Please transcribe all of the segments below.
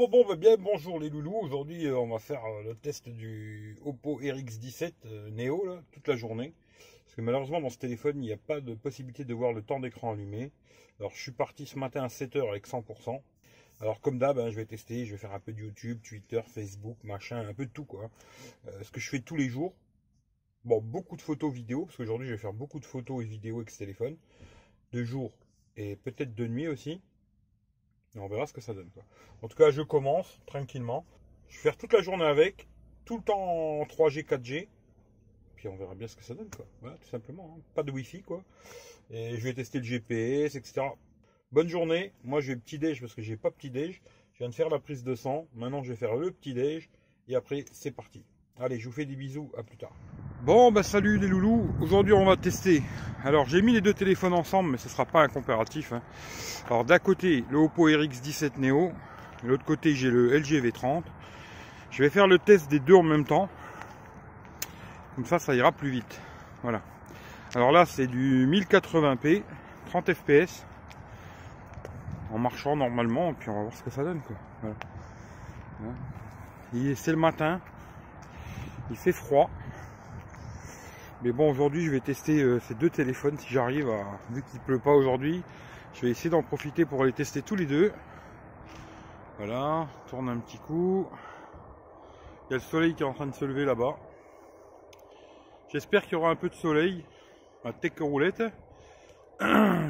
Bah bien bonjour les loulous. Aujourd'hui on va faire le test du Oppo RX17 Neo là, toute la journée. Parce que malheureusement dans ce téléphone il n'y a pas de possibilité de voir le temps d'écran allumé. Alors je suis parti ce matin à 7 h avec 100%. Alors comme d'hab hein, je vais tester, je vais faire un peu de YouTube, Twitter, Facebook, machin, un peu de tout quoi. Ce que je fais tous les jours. Bon, beaucoup de photos vidéo, parce qu'aujourd'hui je vais faire beaucoup de photos et vidéos avec ce téléphone. De jour et peut-être de nuit aussi. Et on verra ce que ça donne, quoi. En tout cas, je commence tranquillement. Je vais faire toute la journée avec, tout le temps en 3G, 4G. Puis on verra bien ce que ça donne, quoi. Voilà, tout simplement. Hein. Pas de Wi-Fi, quoi. Et je vais tester le GPS, etc. Bonne journée. Moi, je vais petit-déj parce que j'ai pas petit-déj. Je viens de faire la prise de sang. Maintenant, je vais faire le petit-déj. Et après, c'est parti. Allez, je vous fais des bisous. À plus tard. Bon, bah salut les loulous. Aujourd'hui, on va tester. Alors, j'ai mis les deux téléphones ensemble, mais ce ne sera pas un comparatif. Hein. Alors, d'un côté, le Oppo RX17 Neo. De l'autre côté, j'ai le LG V30. Je vais faire le test des deux en même temps. Comme ça ira plus vite. Voilà. Alors là, c'est du 1080p, 30 fps. En marchant normalement, et puis on va voir ce que ça donne, quoi. Voilà. C'est le matin. Il fait froid. Mais bon, aujourd'hui, je vais tester ces deux téléphones si j'arrive à... Vu qu'il pleut pas aujourd'hui, je vais essayer d'en profiter pour les tester tous les deux. Voilà, tourne un petit coup. Il y a le soleil qui est en train de se lever là-bas. J'espère qu'il y aura un peu de soleil. Ma tech roulette.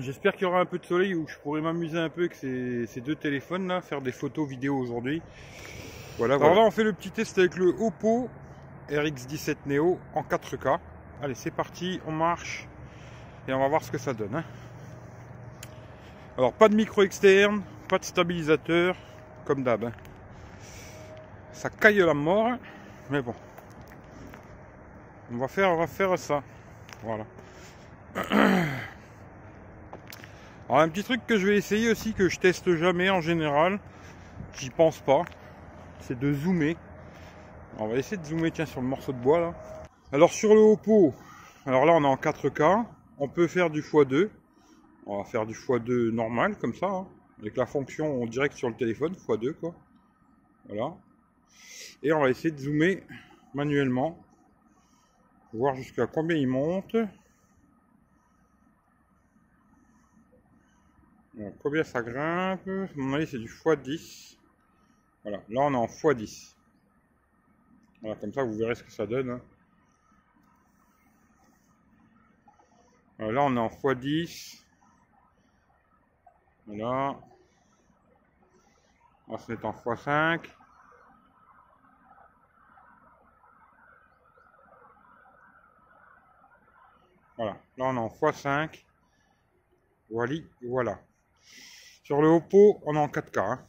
J'espère qu'il y aura un peu de soleil où je pourrai m'amuser un peu avec ces deux téléphones là, faire des photos vidéo aujourd'hui. Voilà, alors là, on fait le petit test avec le Oppo RX17 Neo en 4K. Allez, c'est parti, on marche et on va voir ce que ça donne. Hein. Alors, pas de micro externe, pas de stabilisateur, comme d'hab. Hein. Ça caille la mort, mais bon. On va faire ça. Voilà. Alors, un petit truc que je vais essayer aussi, que je teste jamais en général, j'y pense pas, c'est de zoomer. Alors, on va essayer de zoomer, tiens, sur le morceau de bois là. Alors, sur le Oppo, alors là, on est en 4K. On peut faire du x2. On va faire du x2 normal, comme ça. Hein, avec la fonction direct sur le téléphone, x2, quoi. Voilà. Et on va essayer de zoomer manuellement. Voir jusqu'à combien il monte. Donc, combien ça grimpe. À mon avis, c'est du x10. Voilà. Là, on est en x10. Voilà, comme ça, vous verrez ce que ça donne. Hein. Là, on est en x10. Voilà. On va se mettre en x5. Voilà. Là, on est en x5. Voilà. Sur le Oppo, on est en 4K. Hein.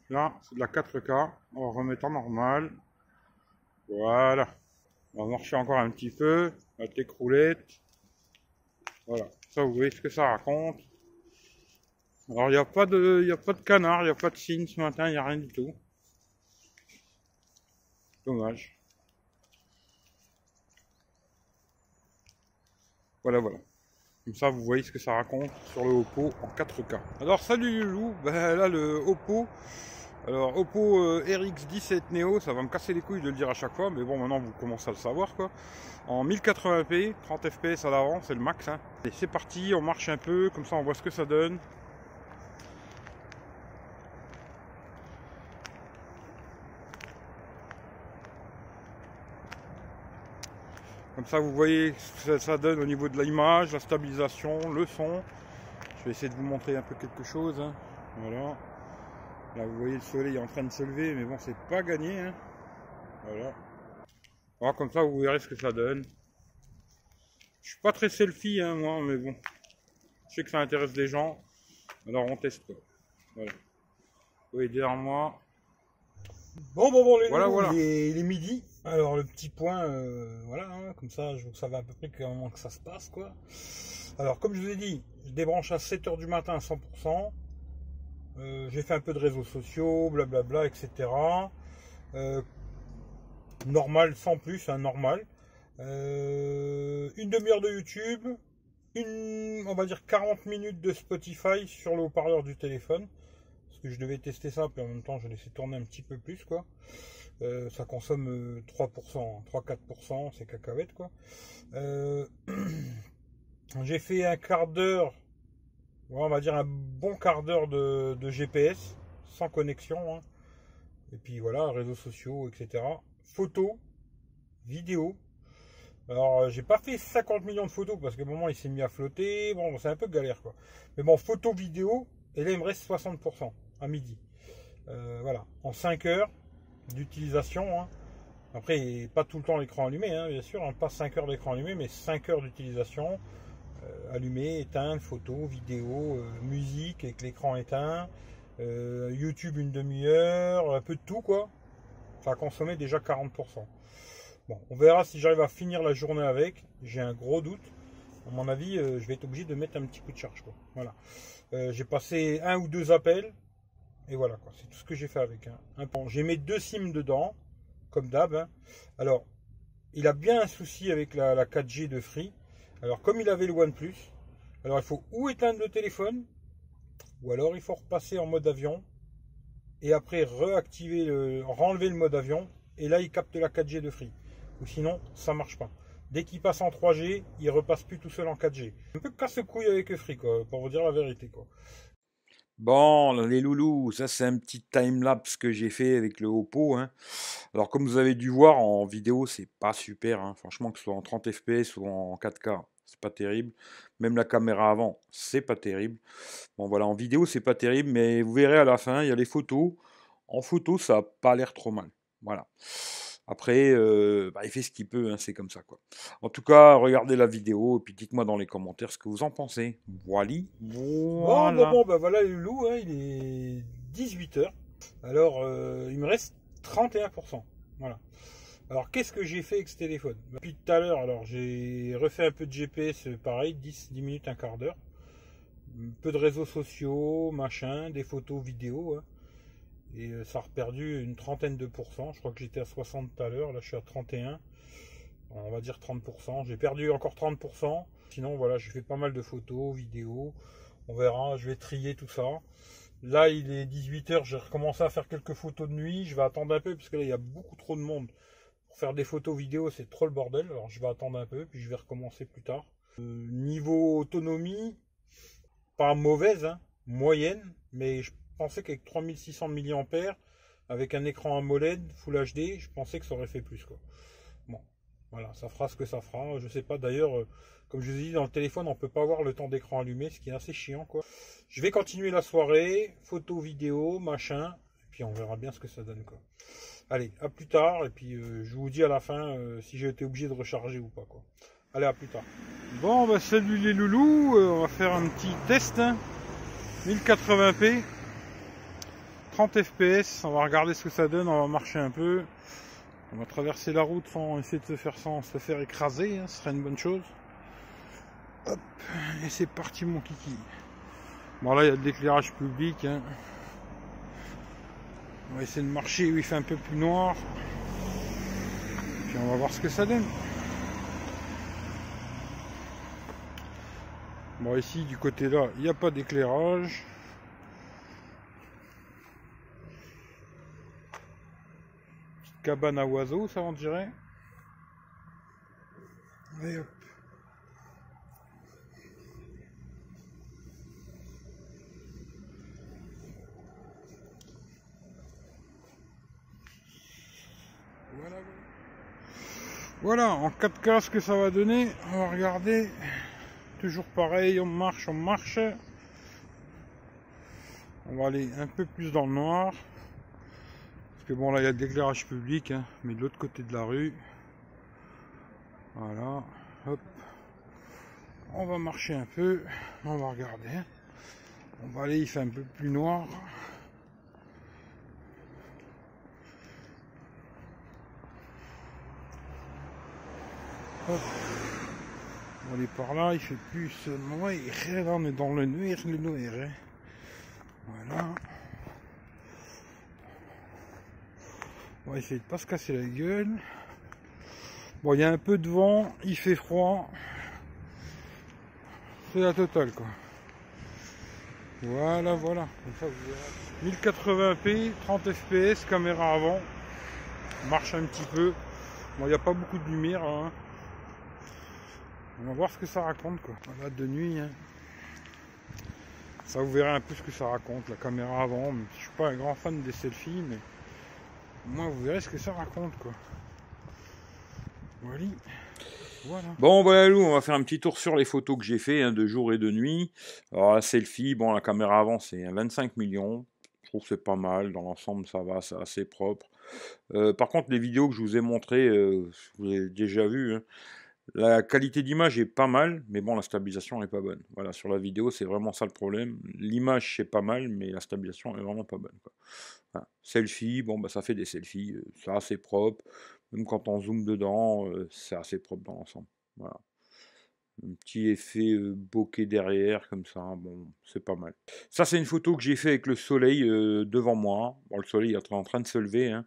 Là, c'est de la 4K. On va remettre en normal. Voilà. On va marcher encore un petit peu. La tech roulette. Voilà. Ça, vous voyez ce que ça raconte. Alors, il n'y a pas de canard, il n'y a pas de signe ce matin, il n'y a rien du tout. Dommage. Voilà. Comme ça, vous voyez ce que ça raconte sur le Oppo en 4K. Alors, salut les loups. Ben, là, le Oppo. Alors, Oppo RX17 Neo, ça va me casser les couilles de le dire à chaque fois, mais bon, maintenant vous commencez à le savoir, quoi. En 1080p, 30 fps à l'avant, c'est le max. Hein. Et c'est parti, on marche un peu, comme ça on voit ce que ça donne. Comme ça, vous voyez ce que ça donne au niveau de l'image, la stabilisation, le son. Je vais essayer de vous montrer un peu quelque chose. Hein. Voilà. Là, vous voyez le soleil est en train de se lever, mais bon, c'est pas gagné. Hein. Voilà. Alors, comme ça, vous verrez ce que ça donne. Je suis pas très selfie, hein, moi, mais bon. Je sais que ça intéresse les gens. Alors, on teste quoi. Voilà. Vous voyez derrière moi. Bon, les voilà. Il est midi. Alors, le petit point, voilà, hein, comme ça, vous savez à peu près comment que ça se passe, quoi. Alors, comme je vous ai dit, je débranche à 7 h du matin à 100%. J'ai fait un peu de réseaux sociaux, blablabla, etc. Normal, sans plus, hein, normal. Une demi-heure de YouTube, on va dire 40 minutes de Spotify sur le haut-parleur du téléphone. Parce que je devais tester ça, puis en même temps je laissais tourner un petit peu plus, quoi. Ça consomme 3%, 3-4%, c'est cacahuète, quoi. J'ai fait un quart d'heure, on va dire un bon quart d'heure de GPS, sans connexion, hein. Et puis voilà, réseaux sociaux, etc. Photos, vidéos. Alors, j'ai pas fait 50 millions de photos parce qu'à un moment il s'est mis à flotter. Bon, c'est un peu galère, quoi. Mais bon, photo, vidéo, et là il me reste 60% à midi. Voilà, en 5 heures d'utilisation, hein. Après, pas tout le temps l'écran allumé, hein, bien sûr, hein, pas 5 heures d'écran allumé, mais 5 heures d'utilisation. Allumé, éteindre, photo, vidéo, musique avec l'écran éteint, YouTube une demi-heure, un peu de tout, quoi. Ça a consommé déjà 40%. Bon, on verra si j'arrive à finir la journée avec. J'ai un gros doute. À mon avis, je vais être obligé de mettre un petit coup de charge, quoi. Voilà. J'ai passé 1 ou 2 appels. Et voilà, quoi. C'est tout ce que j'ai fait avec. Hein. J'ai mis 2 SIM dedans, comme d'hab. Hein. Alors, il a bien un souci avec la 4G de Free. Alors, comme il avait le OnePlus, alors il faut ou éteindre le téléphone, ou alors il faut repasser en mode avion, et après renlever le mode avion, et là il capte la 4G de Free. Ou sinon, ça marche pas. Dès qu'il passe en 3G, il repasse plus tout seul en 4G. Un peu casse-couille avec Free, quoi, pour vous dire la vérité, quoi. Bon, les loulous, ça c'est un petit time-lapse que j'ai fait avec le Oppo, hein. Alors comme vous avez dû voir en vidéo, c'est pas super, hein. Franchement, que ce soit en 30 fps ou en 4K, c'est pas terrible. Même la caméra avant, c'est pas terrible. Bon voilà, en vidéo, c'est pas terrible, mais vous verrez à la fin, il y a les photos. En photo, ça a pas l'air trop mal. Voilà. Après, il fait ce qu'il peut, hein, c'est comme ça, quoi. En tout cas, regardez la vidéo et puis dites-moi dans les commentaires ce que vous en pensez. Voilà. Bon, bah voilà le loup, hein, il est 18h. Alors, il me reste 31%. Voilà. Alors, qu'est-ce que j'ai fait avec ce téléphone? Depuis tout à l'heure, alors j'ai refait un peu de GPS, pareil, 10 minutes, un quart d'heure. Un peu de réseaux sociaux, machin, des photos, vidéos. Hein. Et ça a perdu une trentaine de pourcents. Je crois que j'étais à 60 tout à l'heure, là je suis à 31. On va dire 30%. J'ai perdu encore 30%. Sinon, voilà, j'ai fait pas mal de photos, vidéos. On verra, je vais trier tout ça. Là, il est 18h, j'ai recommencé à faire quelques photos de nuit. Je vais attendre un peu, parce que là, il y a beaucoup trop de monde. Pour faire des photos vidéo, c'est trop le bordel. Alors, je vais attendre un peu, puis je vais recommencer plus tard. Niveau autonomie, pas mauvaise, hein, moyenne, mais je pensais qu'avec 3600 mAh, avec un écran AMOLED Full HD, je pensais que ça aurait fait plus, quoi. Bon, voilà, ça fera ce que ça fera. Je sais pas, d'ailleurs, comme je vous ai dit, dans le téléphone, on peut pas voir le temps d'écran allumé, ce qui est assez chiant, quoi. Je vais continuer la soirée, photo, vidéo, machin, et puis on verra bien ce que ça donne, quoi. Allez, à plus tard, et puis je vous dis à la fin si j'ai été obligé de recharger ou pas, quoi. Allez, à plus tard. Bon, bah salut les loulous, on va faire un petit test, hein. 1080p, 30 fps, on va regarder ce que ça donne, on va marcher un peu. On va traverser la route sans essayer de se faire écraser, hein, ce serait une bonne chose. Hop, et c'est parti mon kiki. Bon là il y a de l'éclairage public, hein. On va essayer de marcher où il fait un peu plus noir. Puis on va voir ce que ça donne. Bon ici du côté là, il n'y a pas d'éclairage. Petite cabane à oiseaux, ça on dirait. Et hop. Voilà, en 4K ce que ça va donner, on va regarder. Toujours pareil, on marche. On va aller un peu plus dans le noir. Parce que bon là il y a de l'éclairage public, hein, mais de l'autre côté de la rue. Voilà, hop. On va marcher un peu, on va regarder. On va aller, il fait un peu plus noir. Hop. On va aller par là, il fait plus noir. Là on est dans le noir, hein. Voilà. On va essayer de pas se casser la gueule. Bon, il y a un peu de vent, il fait froid. C'est la totale, quoi. Voilà, voilà. Comme ça, vous verrez. 1080p, 30 fps, caméra avant. Marche un petit peu. Bon, il n'y a pas beaucoup de lumière. Hein. On va voir ce que ça raconte, quoi. Voilà, de nuit. Hein. Ça, vous verrez un peu ce que ça raconte, la caméra avant. Je suis pas un grand fan des selfies, mais moi, vous verrez ce que ça raconte, quoi. Voilà. Voilà. Bon, voilà, Lou, on va faire un petit tour sur les photos que j'ai fait hein, de jour et de nuit. Alors, la selfie, bon, la caméra avant, c'est un 25 millions. Je trouve que c'est pas mal. Dans l'ensemble, ça va, c'est assez propre. Par contre, les vidéos que je vous ai montrées, vous avez déjà vu, hein, la qualité d'image est pas mal, mais bon, la stabilisation n'est pas bonne. Voilà, sur la vidéo, c'est vraiment ça le problème. L'image, c'est pas mal, mais la stabilisation est vraiment pas bonne, quoi. Voilà. Selfie, bon, bah, ça fait des selfies, c'est assez propre. Même quand on zoome dedans, c'est assez propre dans l'ensemble. Voilà. Un petit effet bokeh derrière, comme ça, bon, c'est pas mal. Ça, c'est une photo que j'ai fait avec le soleil devant moi. Bon, le soleil est en train de se lever, hein.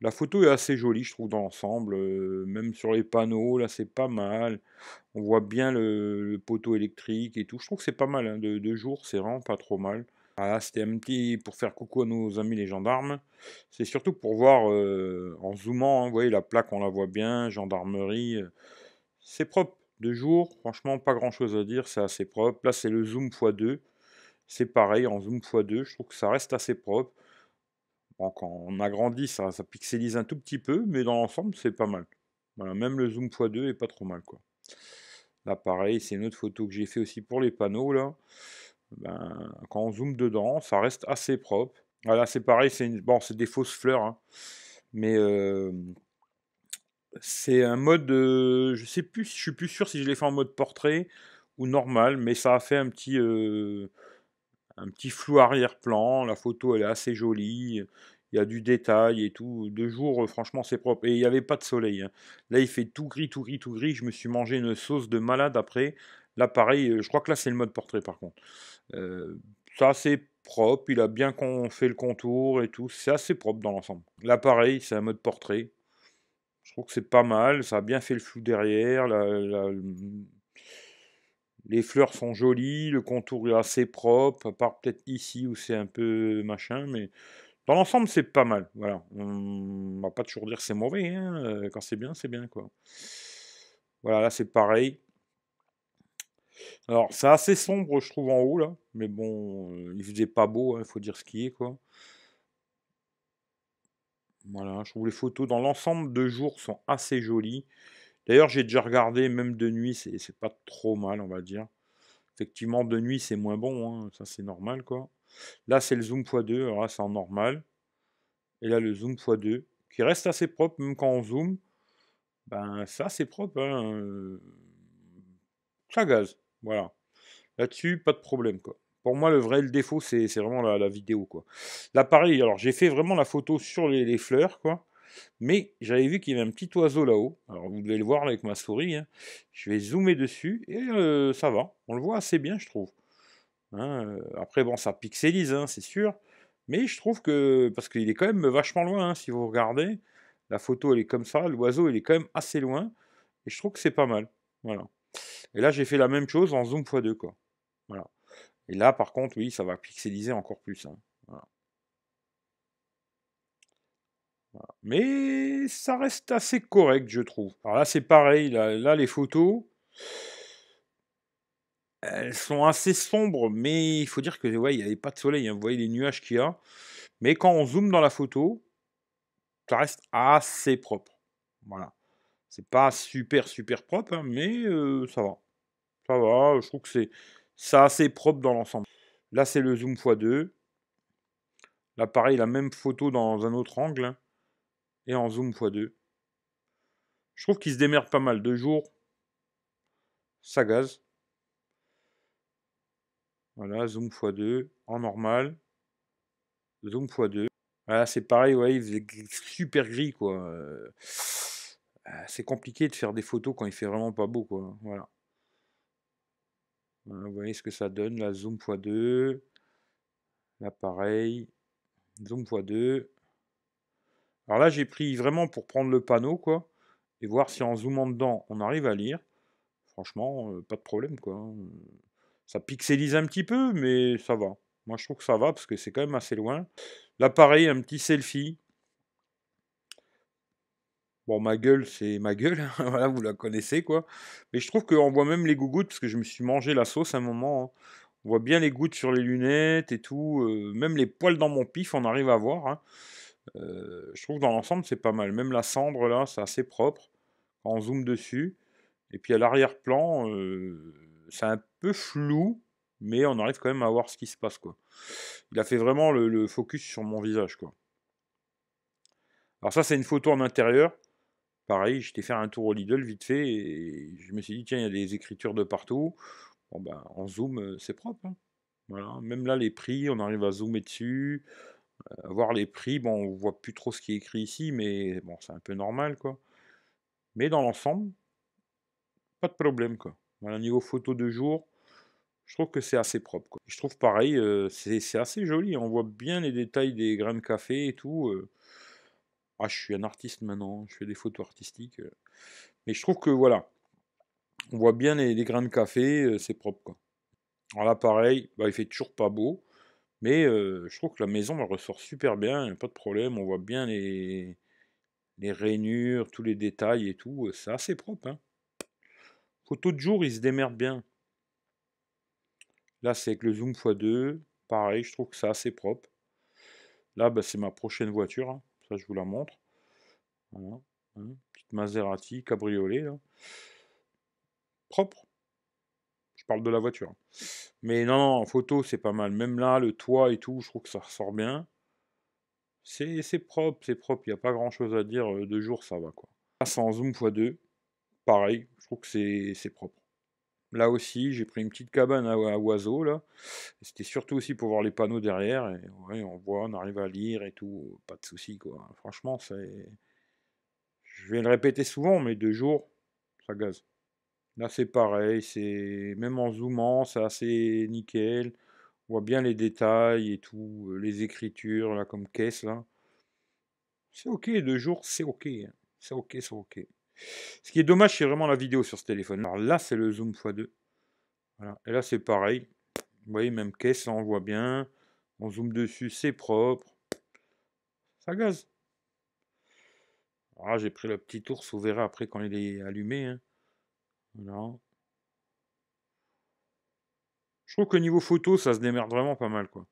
La photo est assez jolie, je trouve, dans l'ensemble. Même sur les panneaux, là, c'est pas mal. On voit bien le poteau électrique et tout. Je trouve que c'est pas mal, hein. De jour, c'est vraiment pas trop mal. Voilà, c'était un petit pour faire coucou à nos amis les gendarmes. C'est surtout pour voir en zoomant, hein, vous voyez, la plaque, on la voit bien, gendarmerie. C'est propre. De jour, franchement, pas grand chose à dire, c'est assez propre. Là, c'est le zoom x2. C'est pareil, en zoom x2, je trouve que ça reste assez propre. Bon, quand on agrandit, ça pixelise un tout petit peu, mais dans l'ensemble, c'est pas mal. Voilà, même le zoom x2 est pas trop mal, quoi. Là, pareil, c'est une autre photo que j'ai fait aussi pour les panneaux, là. Ben, quand on zoome dedans, ça reste assez propre. Voilà, c'est pareil, bon, c'est des fausses fleurs, hein. Mais c'est un mode, je sais plus, je suis plus sûr si je l'ai fait en mode portrait ou normal, mais ça a fait un petit flou arrière-plan. La photo, elle est assez jolie. Il y a du détail et tout. De jour, franchement, c'est propre. Et il n'y avait pas de soleil, hein. Là, il fait tout gris, tout gris, tout gris. Je me suis mangé une sauce de malade après. Là, pareil, je crois que là, c'est le mode portrait, par contre. Euh, ça, c'est propre. Il a bien fait le contour et tout. C'est assez propre dans l'ensemble. Là, pareil, c'est un mode portrait. Je trouve que c'est pas mal. Ça a bien fait le flou derrière. Les fleurs sont jolies, le contour est assez propre, à part peut-être ici où c'est un peu machin, mais dans l'ensemble c'est pas mal. Voilà, on va pas toujours dire que c'est mauvais, hein, quand c'est bien quoi. Voilà, là c'est pareil. Alors c'est assez sombre je trouve en haut là, mais bon, il faisait pas beau, il faut dire ce qui est quoi. Voilà, je trouve les photos dans l'ensemble de jour sont assez jolies. D'ailleurs j'ai déjà regardé, même de nuit, c'est pas trop mal on va dire. Effectivement de nuit c'est moins bon, hein, ça c'est normal quoi. Là, c'est le zoom x2, alors là, c'est en normal. Et là, le zoom x2, qui reste assez propre, même quand on zoome. Ben, c'est assez propre, hein, ça gaz, voilà. Là-dessus, pas de problème, quoi. Pour moi, le défaut, c'est vraiment la vidéo, quoi. Là, pareil, alors j'ai fait vraiment la photo sur les fleurs, quoi. Mais j'avais vu qu'il y avait un petit oiseau là-haut. Alors, vous devez le voir là, avec ma souris, hein. Je vais zoomer dessus et ça va. On le voit assez bien, je trouve. Hein, après, bon, ça pixelise, hein, c'est sûr. Mais je trouve que, parce qu'il est quand même vachement loin, hein, si vous regardez, la photo elle est comme ça, l'oiseau il est quand même assez loin, et je trouve que c'est pas mal. Voilà. Et là j'ai fait la même chose en zoom x2, quoi. Voilà. Et là par contre, oui, ça va pixeliser encore plus, hein. Voilà. Voilà. Mais ça reste assez correct, je trouve. Alors là c'est pareil, là les photos, elles sont assez sombres, mais il faut dire que ouais, il n'y avait pas de soleil, hein. Vous voyez les nuages qu'il y a. Mais quand on zoome dans la photo, ça reste assez propre. Voilà. C'est pas super, super propre, hein, mais ça va. Ça va, je trouve que c'est assez propre dans l'ensemble. Là, c'est le zoom x2. Là, pareil, la même photo dans un autre angle, hein, et en zoom x2. Je trouve qu'il se démerde pas mal. De jour, ça gaz. Voilà, zoom x2, en normal. Zoom x2. Voilà, c'est pareil, ouais, il faisait super gris, quoi. C'est compliqué de faire des photos quand il fait vraiment pas beau, quoi. Voilà. Vous voyez ce que ça donne, la zoom x2. Là, pareil, zoom x2. Alors là, j'ai pris vraiment pour prendre le panneau, quoi, et voir si en zoomant dedans, on arrive à lire. Franchement, pas de problème, quoi, hein. Ça pixelise un petit peu, mais ça va. Moi, je trouve que ça va parce que c'est quand même assez loin. Là, pareil, un petit selfie. Bon, ma gueule, c'est ma gueule, hein, voilà, vous la connaissez, quoi. Mais je trouve qu'on voit même les gougouttes, parce que je me suis mangé la sauce à un moment, hein. On voit bien les gouttes sur les lunettes et tout. Même les poils dans mon pif, on arrive à voir, hein. Je trouve que dans l'ensemble, c'est pas mal. Même la cendre, là, c'est assez propre. Quand on zoome dessus. Et puis à l'arrière-plan, c'est un peu flou, mais on arrive quand même à voir ce qui se passe, quoi. Il a fait vraiment le focus sur mon visage, quoi. Alors ça, c'est une photo en intérieur. Pareil, j'étais faire un tour au Lidl vite fait et je me suis dit, tiens, il y a des écritures de partout. Bon, ben, en zoom, c'est propre, hein. Voilà. Même là, les prix, on arrive à zoomer dessus, à voir les prix. Bon, on voit plus trop ce qui est écrit ici, mais bon, c'est un peu normal, quoi. Mais dans l'ensemble, pas de problème, quoi. Voilà, niveau photo de jour, je trouve que c'est assez propre, quoi. Je trouve pareil, c'est assez joli. On voit bien les détails des grains de café et tout. Ah, je suis un artiste maintenant, je fais des photos artistiques. Mais je trouve que voilà, on voit bien les grains de café, c'est propre, quoi. Alors là, pareil, bah, il fait toujours pas beau, mais je trouve que la maison elle ressort super bien, y a pas de problème. On voit bien les rainures, tous les détails et tout. C'est assez propre, hein. Photo de jour, il se démerde bien. Là, c'est avec le zoom x2. Pareil, je trouve que c'est assez propre. Là, bah, c'est ma prochaine voiture, hein. Ça, je vous la montre. Voilà, hein. Petite Maserati cabriolet, là. Propre. Je parle de la voiture. Mais non, non, en photo, c'est pas mal. Même là, le toit et tout, je trouve que ça ressort bien. C'est propre, c'est propre. Il n'y a pas grand-chose à dire. De jour, ça va, quoi. Là, c'est en zoom x2. Pareil, je trouve que c'est propre. Là aussi, j'ai pris une petite cabane à oiseaux, là. C'était surtout aussi pour voir les panneaux derrière. Et ouais, on voit, on arrive à lire et tout. Pas de souci, quoi. Franchement, c'est... Je vais le répéter souvent, mais de jour, ça gaze. Là, c'est pareil. C'est même en zoomant, c'est assez nickel. On voit bien les détails et tout. Les écritures, là, comme caisse, là. C'est ok, de jour, c'est ok, hein. C'est ok, c'est ok. Ce qui est dommage, c'est vraiment la vidéo sur ce téléphone. Alors là, c'est le zoom x2. Voilà. Et là, c'est pareil. Vous voyez, même caisse, là, on voit bien. On zoome dessus, c'est propre. Ça gaze. Ah, j'ai pris le petit ours, vous verrez après quand il est allumé, hein. Voilà. Je trouve que niveau photo, ça se démerde vraiment pas mal, quoi.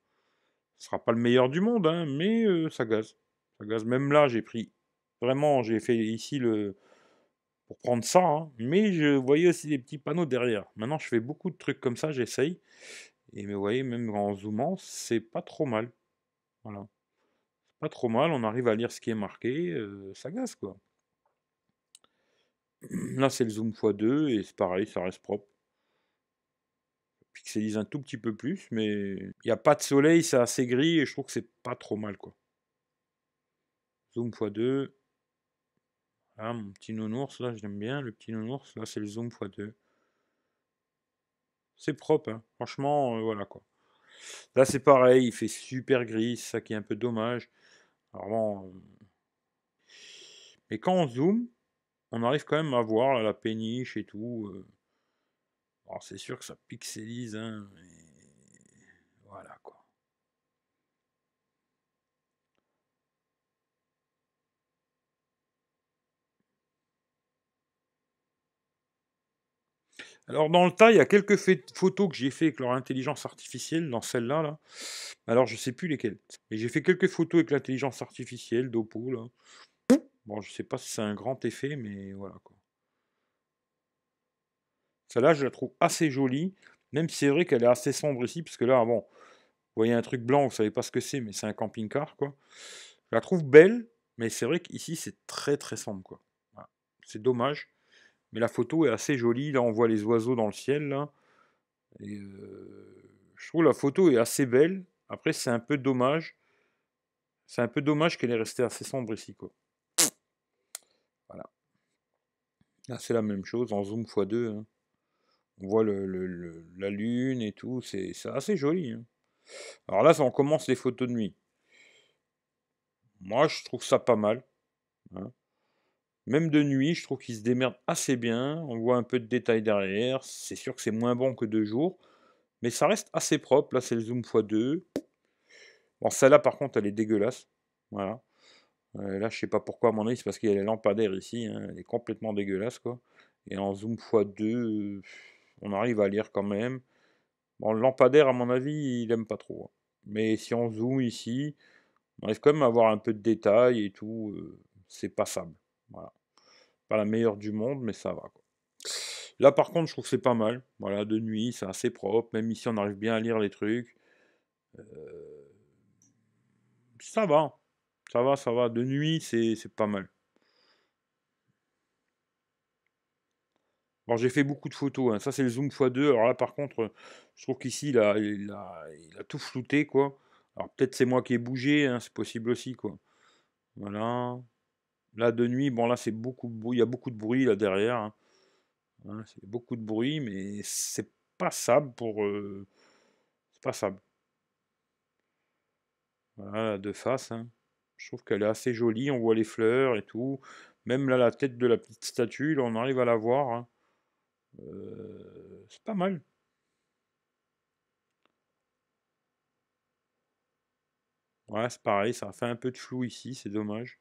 Ce sera pas le meilleur du monde, hein, mais ça gaze. Ça gaze. Même là, j'ai pris... Vraiment, j'ai fait ici le... Pour prendre ça, hein, mais je voyais aussi des petits panneaux derrière. Maintenant, je fais beaucoup de trucs comme ça, j'essaye. Et mais vous voyez, même en zoomant, c'est pas trop mal. Voilà. Pas trop mal, on arrive à lire ce qui est marqué, ça gaze, quoi. Là, c'est le zoom x2 et c'est pareil, ça reste propre. Pixelise un tout petit peu plus, mais il n'y a pas de soleil, c'est assez gris et je trouve que c'est pas trop mal, quoi. Zoom x2. Ah, mon petit nounours, là, j'aime bien le petit nounours. Là, c'est le zoom x2. C'est propre, hein. Franchement, voilà, quoi. Là, c'est pareil, il fait super gris, c'est ça qui est un peu dommage. Alors bon, mais quand on zoome, on arrive quand même à voir là, la péniche et tout. Alors c'est sûr que ça pixelise, hein, mais voilà, quoi. Alors dans le tas, il y a quelques photos que j'ai fait avec leur intelligence artificielle, dans celle-là, là. Alors je sais plus lesquelles. Mais j'ai fait quelques photos avec l'intelligence artificielle d'Oppo, là. Bon, je sais pas si c'est un grand effet, mais voilà, quoi. Celle-là, je la trouve assez jolie, même si c'est vrai qu'elle est assez sombre ici, parce que là, bon, vous voyez un truc blanc, vous savez pas ce que c'est, mais c'est un camping-car, quoi. Je la trouve belle, mais c'est vrai qu'ici, c'est très très sombre, quoi. Voilà. C'est dommage, mais la photo est assez jolie. Là, on voit les oiseaux dans le ciel, là. Et je trouve la photo est assez belle. Après, c'est un peu dommage. C'est un peu dommage qu'elle est restée assez sombre ici, quoi. Voilà. Là, c'est la même chose, en zoom x2, hein. On voit la lune et tout, c'est assez joli, hein. Alors là, on commence les photos de nuit. Moi, je trouve ça pas mal, hein. Même de nuit, je trouve qu'il se démerde assez bien. On voit un peu de détails derrière. C'est sûr que c'est moins bon que de jour, Mais ça reste assez propre. Là, c'est le zoom x2. Bon, celle-là, par contre, elle est dégueulasse. Voilà. Là, je sais pas pourquoi, à mon avis, c'est parce qu'il y a les lampadaires ici. Hein, elle est complètement dégueulasse, quoi. Et en zoom x2, on arrive à lire quand même. Bon, le lampadaire, à mon avis, il aime pas trop. Hein. Mais si on zoome ici, on arrive quand même à avoir un peu de détails et tout. C'est passable. Voilà. Pas la meilleure du monde, mais ça va, quoi. Là, par contre, je trouve que c'est pas mal. Voilà, de nuit, c'est assez propre. Même ici, on arrive bien à lire les trucs. Euh, Ça va. Ça va, ça va. De nuit, c'est pas mal. Bon, j'ai fait beaucoup de photos, hein. Ça, c'est le zoom x2. Alors là, par contre, je trouve qu'ici, il a tout flouté, quoi. Alors peut-être c'est moi qui ai bougé, hein, c'est possible aussi, quoi. Voilà. Là, de nuit, bon, là, c'est beaucoup de bruit. Il y a beaucoup de bruit là derrière. Hein, c'est beaucoup de bruit, mais c'est passable pour. C'est passable. Voilà, de face. Hein. Je trouve qu'elle est assez jolie. On voit les fleurs et tout. Même là, la tête de la petite statue, là, on arrive à la voir. Hein. C'est pas mal. Ouais, c'est pareil, ça a fait un peu de flou ici, c'est dommage.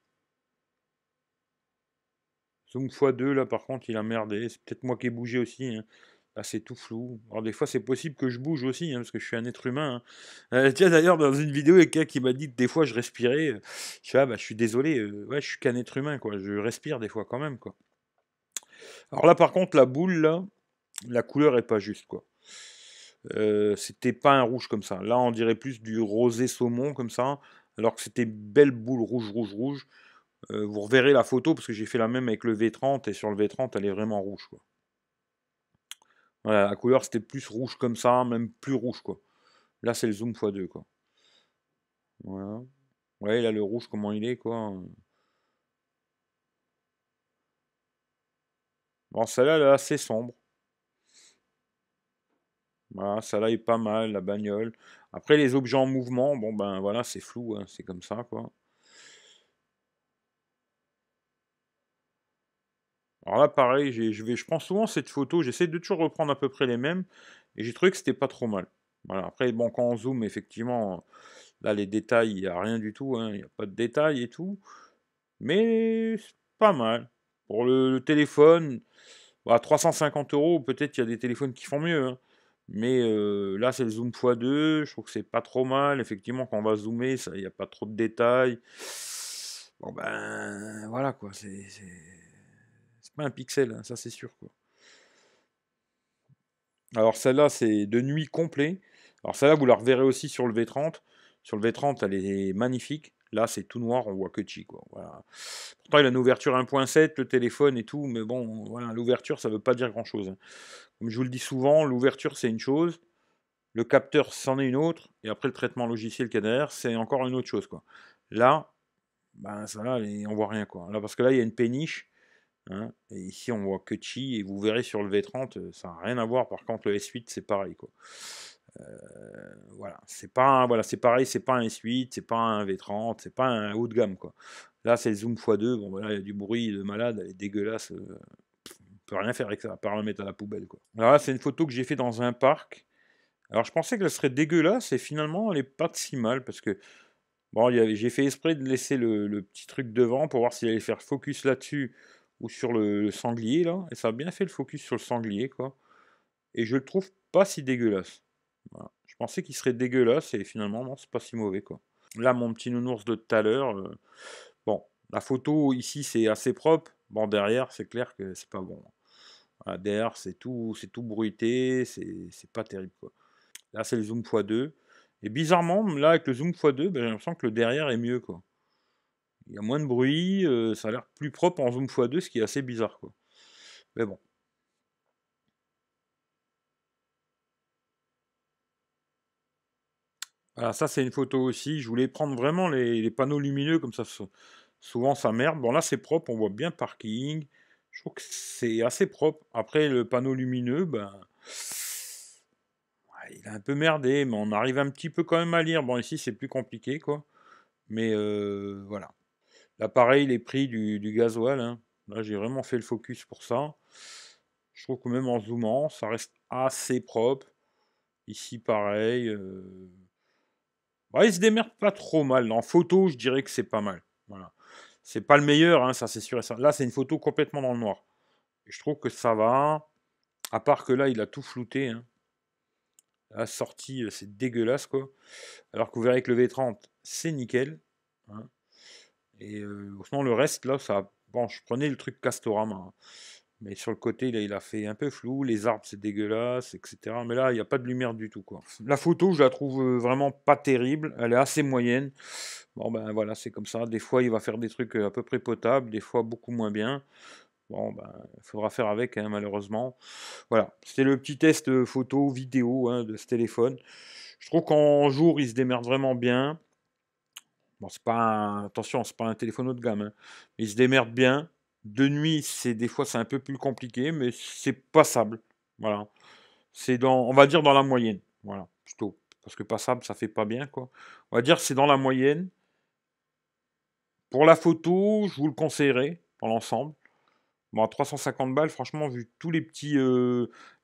Zoom x2, là, par contre, il a merdé. C'est peut-être moi qui ai bougé aussi. Hein. Là, c'est tout flou. Alors, des fois, c'est possible que je bouge aussi, hein, parce que je suis un être humain. Hein. Tiens, d'ailleurs, dans une vidéo, il y a quelqu'un qui m'a dit que des fois, je respirais. Je suis, ah, bah, je suis désolé. Ouais, je suis qu'un être humain, quoi. Je respire des fois quand même, quoi. Alors là, par contre, la boule, là, la couleur est pas juste, quoi. C'était pas un rouge comme ça. Là, on dirait plus du rosé saumon, comme ça. Alors que c'était belle boule rouge, rouge, rouge. Vous reverrez la photo parce que j'ai fait la même avec le V30 et sur le V30 elle est vraiment rouge quoi. Voilà, la couleur c'était plus rouge comme ça, même plus rouge quoi. Là c'est le zoom x2 quoi. Voilà. Ouais là le rouge comment il est quoi. Bon celle-là elle est assez sombre. Voilà, celle-là est pas mal, la bagnole. Après les objets en mouvement, bon ben voilà c'est flou, hein, c'est comme ça quoi. Alors là pareil, je prends souvent cette photo, j'essaie de toujours reprendre à peu près les mêmes, et j'ai trouvé que c'était pas trop mal. Voilà. Après bon quand on zoome effectivement. Là, les détails, il n'y a rien du tout, hein, il n'y a pas de détails et tout. Mais c'est pas mal. Pour le téléphone, bah, 350 euros, peut-être qu'il y a des téléphones qui font mieux. Hein. Mais là, c'est le zoom x2, je trouve que c'est pas trop mal. Effectivement, quand on va zoomer, il n'y a pas trop de détails. Bon ben, voilà quoi, c'est pas un pixel, hein, ça c'est sûr quoi. Alors celle-là, c'est de nuit complet. Alors celle-là, vous la reverrez aussi sur le V30. Sur le V30, elle est magnifique. Là, c'est tout noir, on voit que chi, quoi. Voilà. Pourtant, il a une ouverture 1.7, le téléphone et tout, mais bon, voilà, l'ouverture, ça ne veut pas dire grand-chose. Hein. Comme je vous le dis souvent, l'ouverture, c'est une chose, le capteur, c'en est une autre, et après, le traitement logiciel qu'il y a derrière, c'est encore une autre chose, quoi. Là, ben, ça, là, on voit rien, quoi. Là, parce que là, il y a une péniche, hein, et ici, on voit que chi, et vous verrez sur le V30, ça n'a rien à voir. Par contre, le S8, c'est pareil, quoi. Voilà, voilà, c'est pareil, c'est pas un S8, c'est pas un V30, c'est pas un haut de gamme quoi. Là, c'est le zoom x2, bon voilà, il y a du bruit de malade, elle est dégueulasse, on peut rien faire avec ça, à part la mettre à la poubelle quoi. Alors là, c'est une photo que j'ai fait dans un parc. Alors je pensais qu'elle serait dégueulasse et finalement elle est pas si mal parce que bon, j'ai fait exprès de laisser le petit truc devant pour voir s'il allait faire focus là-dessus ou sur le sanglier là, et ça a bien fait le focus sur le sanglier quoi. Et je le trouve pas si dégueulasse. Voilà. Je pensais qu'il serait dégueulasse et finalement, non, c'est pas si mauvais quoi. Là, mon petit nounours de tout à l'heure, bon, la photo ici c'est assez propre. Bon, derrière, c'est clair que c'est pas bon. Voilà, derrière, c'est tout bruité, c'est pas terrible quoi. Là, c'est le zoom x2. Et bizarrement, là, avec le zoom x2, ben, j'ai l'impression que le derrière est mieux quoi. Il y a moins de bruit, ça a l'air plus propre en zoom x2, ce qui est assez bizarre quoi. Mais bon. Voilà, ça c'est une photo aussi. Je voulais prendre vraiment les panneaux lumineux comme ça. Souvent ça merde. Bon là c'est propre, on voit bien parking. Je trouve que c'est assez propre. Après le panneau lumineux, ben ouais, il a un peu merdé, mais on arrive un petit peu quand même à lire. Bon ici c'est plus compliqué quoi. Mais voilà. Là pareil les prix du gasoil. Hein. Là j'ai vraiment fait le focus pour ça. Je trouve que même en zoomant, ça reste assez propre. Ici, pareil. Il se démerde pas trop mal. En photo, je dirais que c'est pas mal. Voilà. C'est pas le meilleur, hein, ça c'est sûr et ça. Là, c'est une photo complètement dans le noir. Je trouve que ça va. À part que là, il a tout flouté. Hein. La sortie, c'est dégueulasse, quoi. Alors que vous verrez avec le V30, c'est nickel. Hein. Et sinon, le reste, là, ça. Bon, je prenais le truc Castorama. Hein. Mais sur le côté, là, il a fait un peu flou. Les arbres, c'est dégueulasse, etc. Mais là, il n'y a pas de lumière du tout, quoi. La photo, je la trouve vraiment pas terrible. Elle est assez moyenne. Bon, ben voilà, c'est comme ça. Des fois, il va faire des trucs à peu près potables. Des fois, beaucoup moins bien. Bon, ben, il faudra faire avec, hein, malheureusement. Voilà, c'était le petit test photo, vidéo hein, de ce téléphone. Je trouve qu'en jour, il se démerde vraiment bien. Bon, c'est pas attention, c'est pas un téléphone haut de gamme, hein, mais il se démerde bien. De nuit, des fois c'est un peu plus compliqué, mais c'est passable. Voilà, c'est on va dire dans la moyenne. Voilà, plutôt, parce que passable, ça fait pas bien quoi. On va dire c'est dans la moyenne. Pour la photo, je vous le conseillerais dans l'ensemble. Bon, à 350 balles, franchement, vu tous les petits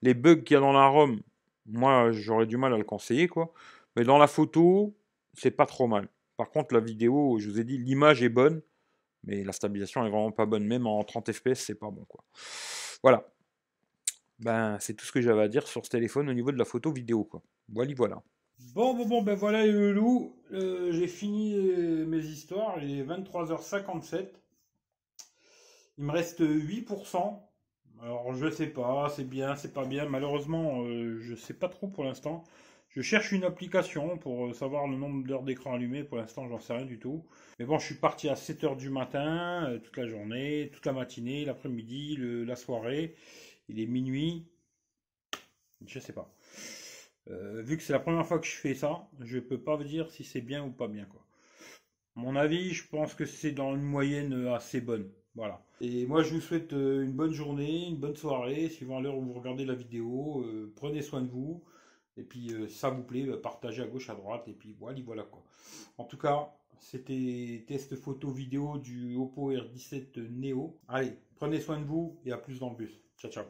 les bugs qu'il y a dans la ROM, moi, j'aurais du mal à le conseiller, quoi. Mais dans la photo, c'est pas trop mal. Par contre, la vidéo, je vous ai dit, l'image est bonne, mais la stabilisation est vraiment pas bonne. Même en 30 FPS, c'est pas bon, quoi. Voilà. Ben, c'est tout ce que j'avais à dire sur ce téléphone au niveau de la photo vidéo, quoi. Voilà. Bon, ben voilà les loulous. J'ai fini mes histoires, il est 23h57. Il me reste 8%. Alors je sais pas, c'est bien, c'est pas bien. Malheureusement, je sais pas trop pour l'instant. Je cherche une application pour savoir le nombre d'heures d'écran allumé. Pour l'instant, j'en sais rien du tout. Mais bon, je suis parti à 7 heures du matin, toute la journée, toute la matinée, l'après-midi, la soirée. Il est minuit. Je sais pas. Vu que c'est la première fois que je fais ça, je peux pas vous dire si c'est bien ou pas bien, quoi. À mon avis, je pense que c'est dans une moyenne assez bonne. Voilà. Et moi, je vous souhaite une bonne journée, une bonne soirée, suivant l'heure où vous regardez la vidéo. Prenez soin de vous. Et puis, si ça vous plaît, partagez à gauche, à droite. Et puis, voilà quoi. En tout cas, c'était test photo vidéo du Oppo R17 Neo. Allez, prenez soin de vous et à plus dans le bus. Ciao, ciao.